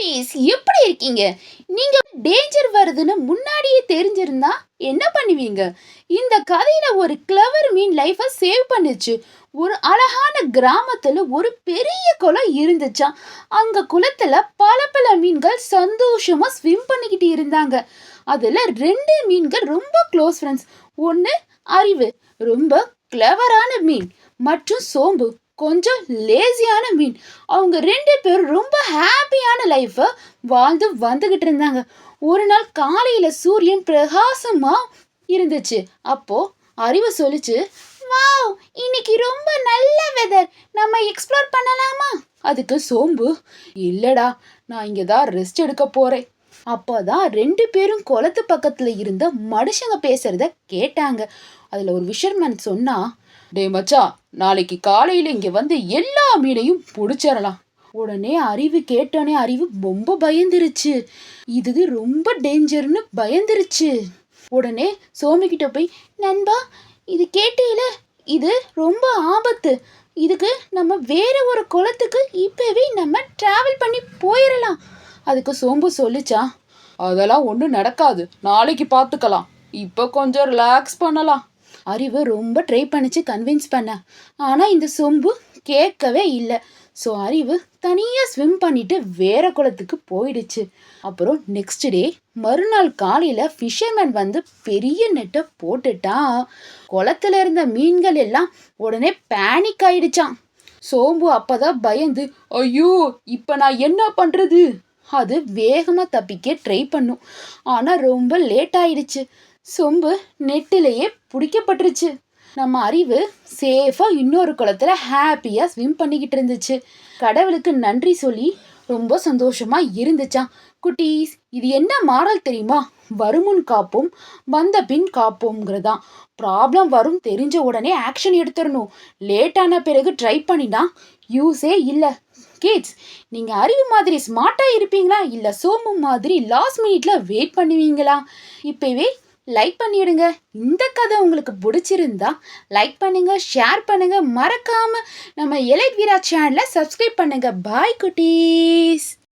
குட்டீஸ் எப்படி இருக்கீங்க? நீங்க டேஞ்சர் வருதுன்னு முன்னாடியே தெரிஞ்சிருந்தா என்ன பண்ணுவீங்க? இந்த கதையில ஒரு கிளவர் மீன் லைஃபை சேவ் பண்ணுச்சு. ஒரு அழகான கிராமத்துல ஒரு பெரிய குளம் இருந்துச்சாம். அங்க குளத்துல பல பல மீன்கள் சந்தோஷமா ஸ்விம் பண்ணிக்கிட்டு இருந்தாங்க. அதுல 2 மீன்கள் ரொம்ப க்ளோஸ் ஃப்ரெண்ட்ஸ். ஒன்னு அறிவு, ரொம்ப கிளவரான மீன், மற்றும் சோம்பு, கொஞ்சம் லேசியான மீன். அவங்க 2 பேரும் ரொம்ப ஹாப்பியான லைஃப்பை வாழ்ந்து வந்துகிட்டு இருந்தாங்க. ஒரு நாள் காலையில சூரியன் பிரகாசமா இருந்துச்சு. அப்போ அறிவு சொல்லுச்சு, வாவ், இன்னைக்கு ரொம்ப நல்ல வெதர், நம்ம எக்ஸ்ப்ளோர் பண்ணலாமா? அதுக்கு சோம்பு, இல்லடா, நான் இங்கே தான் ரெஸ்ட் எடுக்க போறேன். அப்போதான் 2 பேரும் குளத்து பக்கத்துல இருந்த மனுஷங்க பேசுறத கேட்டாங்க. அதுல ஒரு விஷர்மன் சொன்னா, டே மச்சா, நாளைக்கு காலையில இங்க வந்து எல்லா மீனையும் பிடிச்சிடலாம். உடனே அறிவு ரொம்ப பயந்துருச்சு. இது ரொம்ப டேஞ்சர்னு பயந்துருச்சு. உடனே சோமிக்கிட்ட போய், நண்பா, இது கேட்டீல, இது ரொம்ப ஆபத்து. இதுக்கு நம்ம வேற ஒரு குளத்துக்கு இப்பவே நம்ம டிராவல் பண்ணி போயிடலாம். அதுக்கு சோம்பு சொல்லிச்சா, அதெல்லாம் ஒன்றும் நடக்காது, நாளைக்கு பார்த்துக்கலாம், இப்போ கொஞ்சம் ரிலாக்ஸ் பண்ணலாம். அறிவு ரொம்ப ட்ரை பண்ணிச்சு கன்வின்ஸ் பண்ண. ஆனால் இந்த சொம்பு கேட்கவே இல்லை. ஸோ அறிவு தனியாக ஸ்விம் பண்ணிட்டு வேற குளத்துக்கு போயிடுச்சு. அப்புறம் நெக்ஸ்ட் டே மறுநாள் காலையில் ஃபிஷர்மேன் வந்து பெரிய நெட்டை போட்டுட்டான். குளத்துல இருந்த மீன்கள் எல்லாம் உடனே பேனிக் ஆயிடுச்சான். சோம்பு அப்பதான் பயந்து, ஐயோ, இப்போ நான் என்ன பண்ணுறது? அது வேகமாக தப்பிக்க ட்ரை பண்ணும். ஆனால் ரொம்ப லேட் ஆயிடுச்சு. சொம்பு நெட்டிலேயே பிடிக்கப்பட்டுருச்சு. நம்ம அறிவு சேஃபாக இன்னொரு குளத்துல ஹாப்பியாக ஸ்விம் பண்ணிக்கிட்டு இருந்துச்சு. கடவுளுக்கு நன்றி சொல்லி ரொம்ப சந்தோஷமா இருந்துச்சான். குட்டீஸ், இது என்ன மாறல் தெரியுமா? வருமுன் காப்போம், வந்த பின் காப்போம்ங்கிறதான். ப்ராப்ளம் வரும் தெரிஞ்ச உடனே ஆக்ஷன் எடுத்துடணும். லேட்டான பிறகு ட்ரை பண்ணினா யூஸே இல்லை. கிட்ஸ், நீங்கள் அறிவு மாதிரி ஸ்மார்ட்டாக இருப்பீங்களா, இல்லை சோமு மாதிரி லாஸ்ட் மினிட்ல வெயிட் பண்ணுவீங்களா? இப்போவே லைக் பண்ணிடுங்க. இந்த கதை உங்களுக்கு பிடிச்சிருந்தா லைக் பண்ணுங்க, ஷேர் பண்ணுங்க, மறக்காம நம்ம எலைட் வீரா சேனலை சப்ஸ்கிரைப் பண்ணுங்க. பாய் குட்டீஸ்.